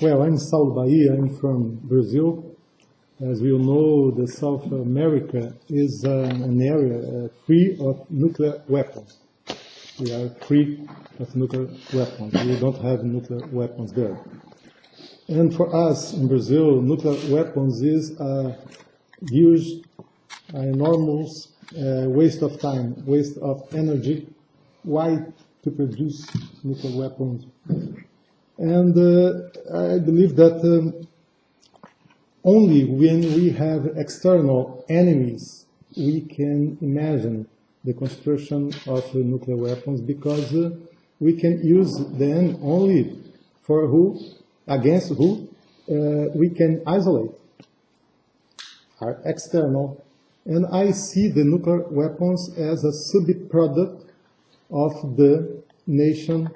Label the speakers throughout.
Speaker 1: Well, I'm Saulo Bahia. I'm from Brazil. As we all know, the South America is an area free of nuclear weapons. We are free of nuclear weapons. We don't have nuclear weapons there. And for us in Brazil, nuclear weapons is a huge, enormous waste of time, waste of energy. Why to produce nuclear weapons? And I believe that only when we have external enemies, we can imagine the construction of nuclear weapons, because we can use them only for who, against who we can isolate, are external. And I see the nuclear weapons as a sub-product of the nation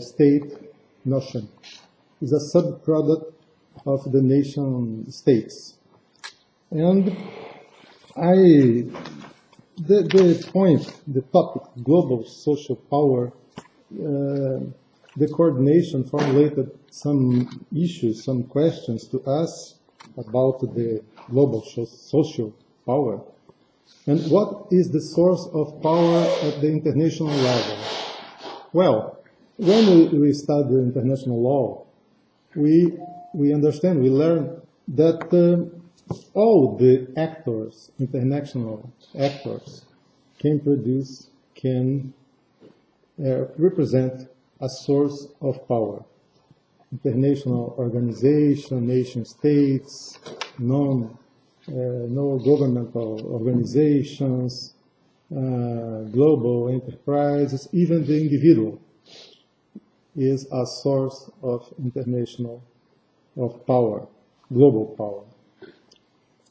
Speaker 1: state notion. Is a sub-product of the nation states. And the point, the topic, global social power, the coordination formulated some issues, some questions to us about the global social power. And what is the source of power at the international level? Well, when we study international law, we understand, we learn that all the actors, international actors, can produce, can represent a source of power. International organization, nation states, non-governmental organizations, global enterprises, even the individual is a source of international power, global power.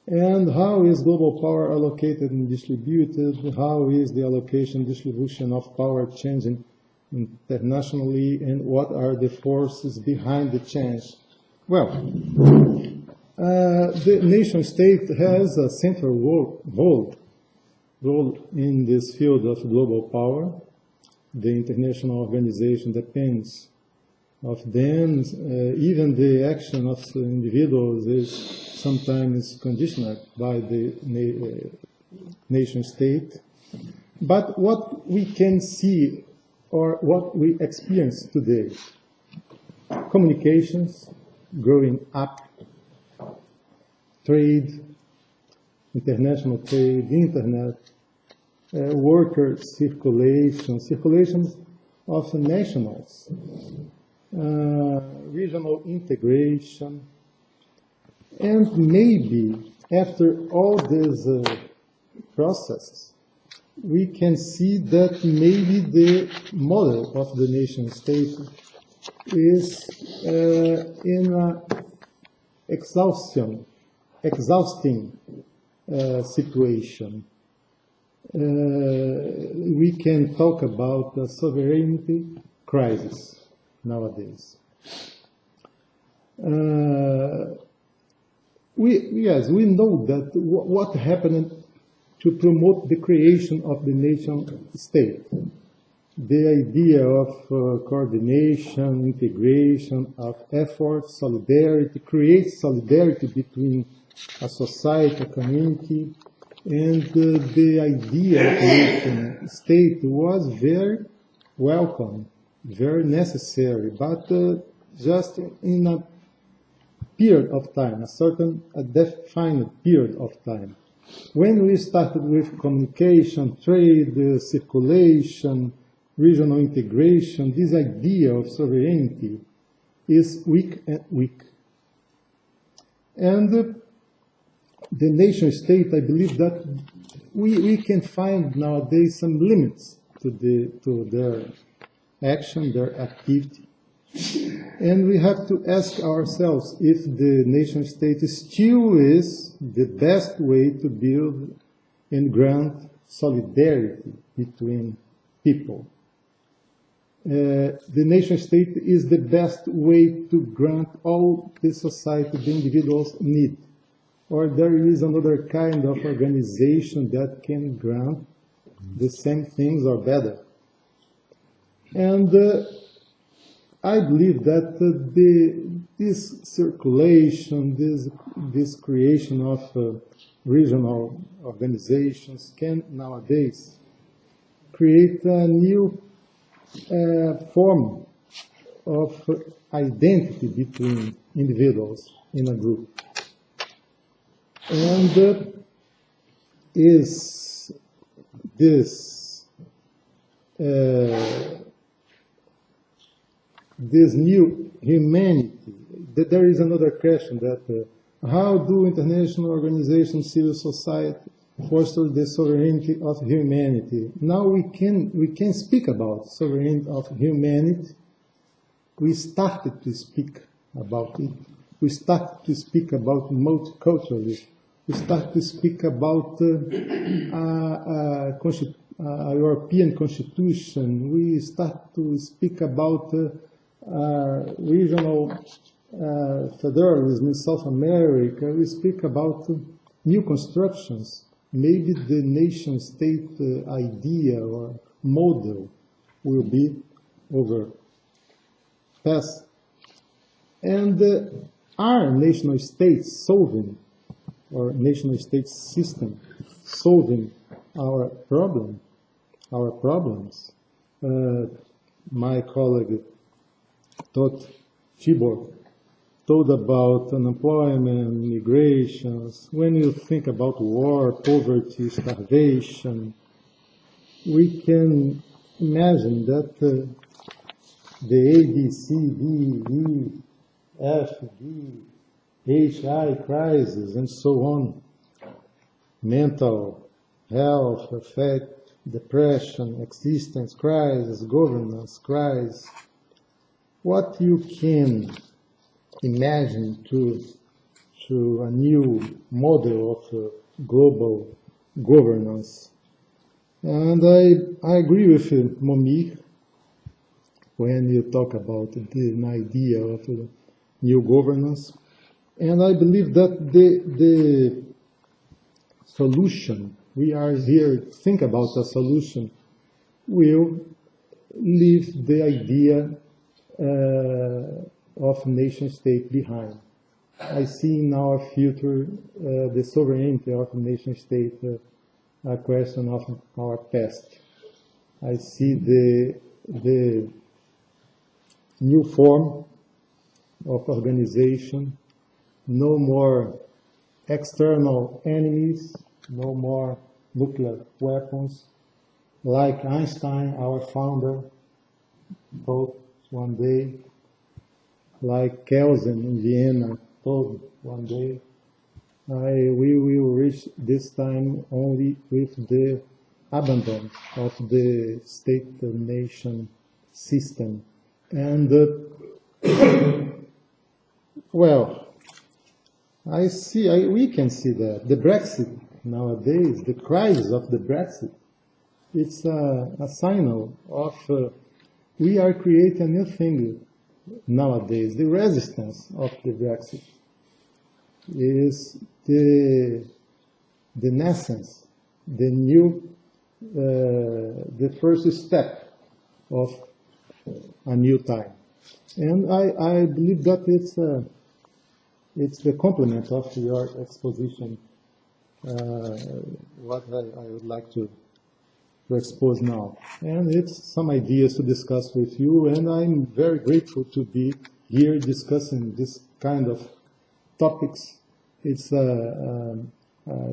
Speaker 1: And how is global power allocated and distributed? How is the allocation distribution of power changing internationally, and what are the forces behind the change? Well, the nation state has a central role in this field of global power. The international organization depends of them. Even the action of individuals is sometimes conditioned by the nation state. But what we can see, or what we experience today, communications growing up, trade, international trade, internet, worker circulation of nationals, regional integration, and maybe after all these processes, we can see that maybe the model of the nation state is in an exhausting situation. We can talk about a sovereignty crisis nowadays. We know that what happened to promote the creation of the nation state. The idea of coordination, integration, of effort, solidarity, creates solidarity between a society, a community, and the idea of nation state was very welcome, very necessary, but just in a period of time, a defined period of time. When we started with communication, trade, circulation, regional integration, this idea of sovereignty is weak and weak. And the nation state, I believe that we can find nowadays some limits to their action, their activity. And we have to ask ourselves if the nation state still is the best way to build and grant solidarity between people. The nation state is the best way to grant all the society, the individuals need. Or there is another kind of organization that can grant the same things or better. And I believe that this circulation, this creation of regional organizations can nowadays create a new form of identity between individuals in a group. And is this new humanity? That there is another question that how do international organizations, civil society, foster the sovereignty of humanity? Now we can speak about sovereignty of humanity. We started to speak about it. We started to speak about multiculturalism. We started to speak about a European constitution. We started to speak about regional federalism in South America. We speak about new constructions. Maybe the nation-state idea or model will be overpassed. And are national states solving, or national state system solving our problems? My colleague Tibor told about unemployment, migrations. When you think about war, poverty, starvation, we can imagine that the A, B, C, D, E, F, G, H, I crisis, and so on, mental health effect, depression, existence crisis, governance crisis, what you can imagine to a new model of global governance. And I agree with Momir when you talk about the idea of new governance. And I believe that the solution, we are here to think about a solution, will leave the idea of nation-state behind. I see in our future the sovereignty of nation-state a question of our past. I see the new form of organization, no more external enemies, no more nuclear weapons, like Einstein, our founder, told one day, like Kelsen in Vienna told one day, we will reach this time only with the abandon of the state-nation system. And, well, we can see that. The Brexit nowadays, the crisis of the Brexit, it's a signal of we are creating a new thing nowadays. The resistance of the Brexit is the nascence, the new, the first step of a new time. And I believe that it's the complement of your exposition, what I would like to expose now. And it's some ideas to discuss with you, and I'm very grateful to be here discussing this kind of topics. It's a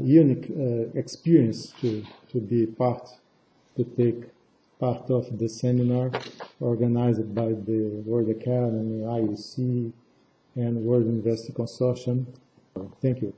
Speaker 1: unique experience to take part of the seminar organized by the World Academy, IUC, and World University Consortium. Thank you.